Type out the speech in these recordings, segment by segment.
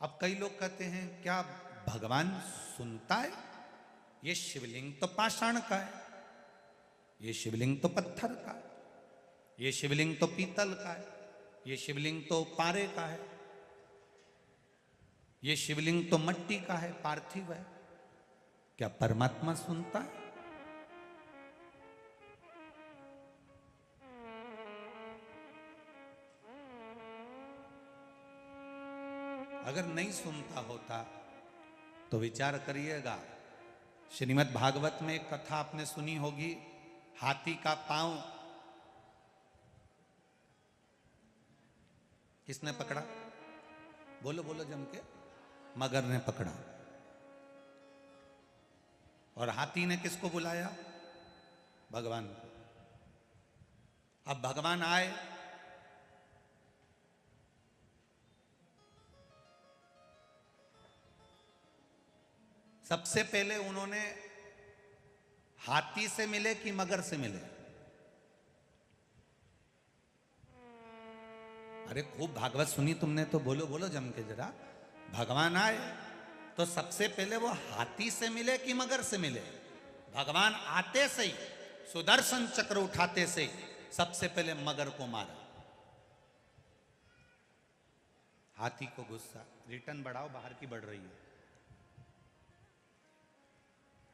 अब कई लोग कहते हैं क्या भगवान सुनता है? ये शिवलिंग तो पाषाण का है, ये शिवलिंग तो पत्थर का है, ये शिवलिंग तो पीतल का है, ये शिवलिंग तो पारे का है, ये शिवलिंग तो मिट्टी का है, पार्थिव है। क्या परमात्मा सुनता है? अगर नहीं सुनता होता तो विचार करिएगा। श्रीमद् भागवत में एक कथा आपने सुनी होगी, हाथी का पांव किसने पकड़ा? बोलो बोलो जम के। मगर ने पकड़ा। और हाथी ने किसको बुलाया? भगवान को। अब भगवान आए, सबसे पहले उन्होंने हाथी से मिले कि मगर से मिले? अरे खूब भागवत सुनी तुमने तो बोलो बोलो जम के जरा। भगवान आए तो सबसे पहले वो हाथी से मिले कि मगर से मिले? भगवान आते से ही, सुदर्शन चक्र उठाते से सबसे पहले मगर को मारा। हाथी को गुस्सा, रिटर्न बढ़ाओ, बाहर की बढ़ रही है।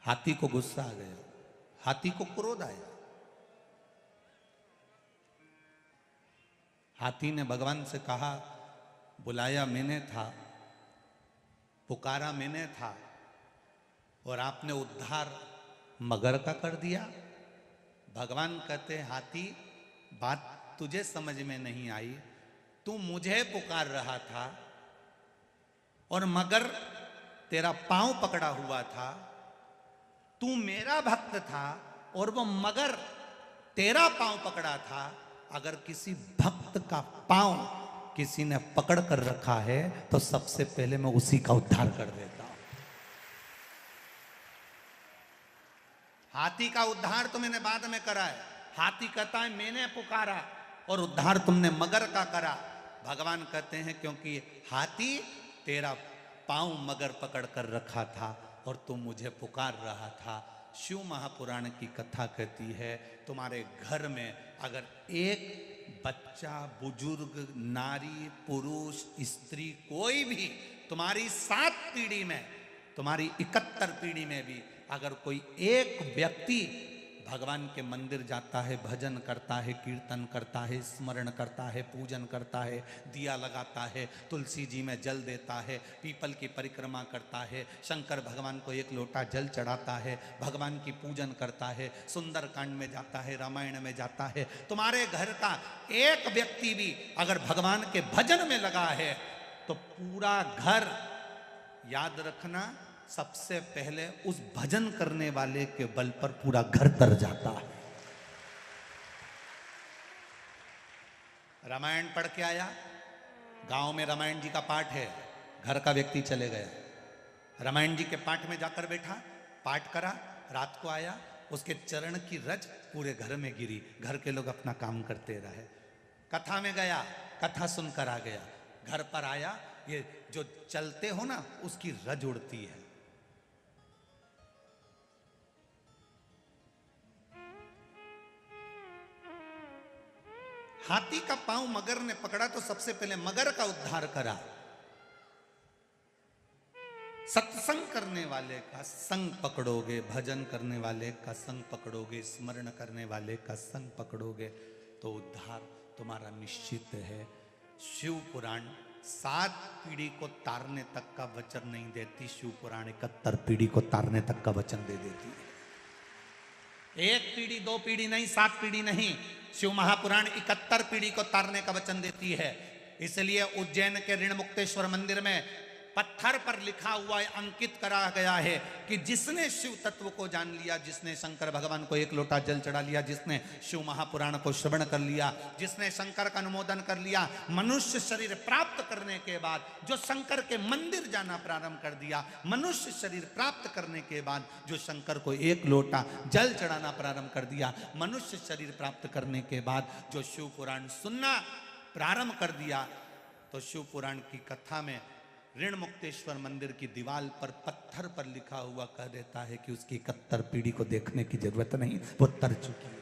हाथी को गुस्सा आ गया, हाथी को क्रोध आया। हाथी ने भगवान से कहा, बुलाया मैंने था, पुकारा मैंने था, और आपने उद्धार मगर का कर दिया। भगवान कहते, हाथी बात तुझे समझ में नहीं आई, तू मुझे पुकार रहा था और मगर तेरा पांव पकड़ा हुआ था। तू मेरा भक्त था और वो मगर तेरा पांव पकड़ा था। अगर किसी भक्त का पांव किसी ने पकड़ कर रखा है तो सबसे पहले मैं उसी का उद्धार कर देता हूं। हाथी का उद्धार तो मैंने बाद में करा है। हाथी कहता है मैंने पुकारा और उद्धार तुमने मगर का करा। भगवान कहते हैं क्योंकि हाथी तेरा पांव मगर पकड़ कर रखा था और तुम मुझे पुकार रहा था। शिव महापुराण की कथा कहती है, तुम्हारे घर में अगर एक बच्चा, बुजुर्ग, नारी, पुरुष, स्त्री, कोई भी तुम्हारी 7 पीढ़ी में, तुम्हारी 71 पीढ़ी में भी अगर कोई एक व्यक्ति भगवान के मंदिर जाता है, भजन करता है, कीर्तन करता है, स्मरण करता है, पूजन करता है, दिया लगाता है, तुलसी जी में जल देता है, पीपल की परिक्रमा करता है, शंकर भगवान को एक लोटा जल चढ़ाता है, भगवान की पूजन करता है, सुंदर कांड में जाता है, रामायण में जाता है, तुम्हारे घर का एक व्यक्ति भी अगर भगवान के भजन में लगा है तो पूरा घर, याद रखना, सबसे पहले उस भजन करने वाले के बल पर पूरा घर तर जाता है। रामायण पढ़ के आया, गांव में रामायण जी का पाठ है, घर का व्यक्ति चले गया, रामायण जी के पाठ में जाकर बैठा, पाठ करा, रात को आया, उसके चरण की रज पूरे घर में गिरी, घर के लोग अपना काम करते रहे। कथा में गया, कथा सुनकर आ गया, घर पर आया, ये जो चलते हो ना उसकी रज उड़ती है। हाथी का पांव मगर ने पकड़ा तो सबसे पहले मगर का उद्धार करा। सत्संग करने वाले का संग पकड़ोगे, भजन करने वाले का संग पकड़ोगे, स्मरण करने वाले का संग पकड़ोगे तो उद्धार तुम्हारा निश्चित है। शिव पुराण 7 पीढ़ी को तारने तक का वचन नहीं देती, शिव पुराण 71 पीढ़ी को तारने तक का वचन दे देती है। 1 पीढ़ी 2 पीढ़ी नहीं, 7 पीढ़ी नहीं, शिव महापुराण 71 पीढ़ी को तारने का वचन देती है। इसलिए उज्जैन के ऋण मुक्तेश्वर मंदिर में पत्थर पर लिखा हुआ है, अंकित करा गया है कि जिसने शिव तत्व को जान लिया, जिसने शंकर भगवान को एक लोटा जल चढ़ा लिया, जिसने शिव महापुराण को श्रवण कर लिया, जिसने शंकर का अनुमोदन कर लिया, मनुष्य शरीर प्राप्त करने के बाद जो शंकर के मंदिर जाना प्रारंभ कर दिया, मनुष्य शरीर प्राप्त करने के बाद जो शंकर को एक लोटा जल चढ़ाना प्रारंभ कर दिया, मनुष्य शरीर प्राप्त करने के बाद जो शिव पुराण सुनना प्रारंभ कर दिया, तो शिव पुराण की कथा में ऋण मुक्तेश्वर मंदिर की दीवार पर पत्थर पर लिखा हुआ कह देता है कि उसकी 71 पीढ़ी को देखने की जरूरत नहीं, वो तर चुकी है।